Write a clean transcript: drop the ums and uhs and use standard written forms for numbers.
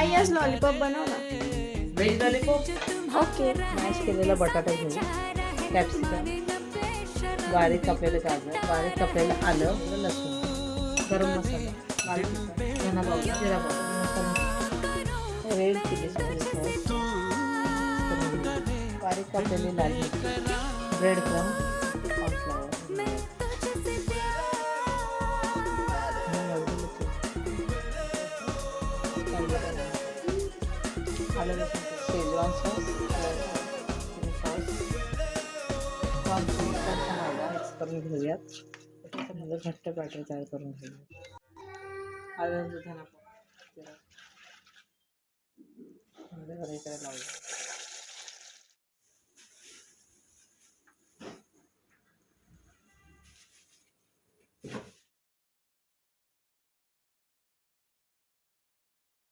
आई आज लॉलीपॉप बनव ना. Veg lollipop. ओके. मॅश केलेला बटाटा घेऊ, कॅप्सिकम, बारीक कापलेले गाजर, बारीक कापलेलं आलं, लसूण, गरम मसाला, लाल तिखट, धना पावडर, जिरा पावडर, मसाला, रेड चिली सॉस, बारीक कापलेली लाल मिरची, ब्रेड क्रम, कॉर्नफ्लॉवर, आलं लसूण शेजवान सॉस, मिक्स करून घेऊयात. त्याच्यामध्ये घट्ट बॅटर तयार करून घेऊयात. हळद, धना पावडर, जिरा पावडर, लावूया.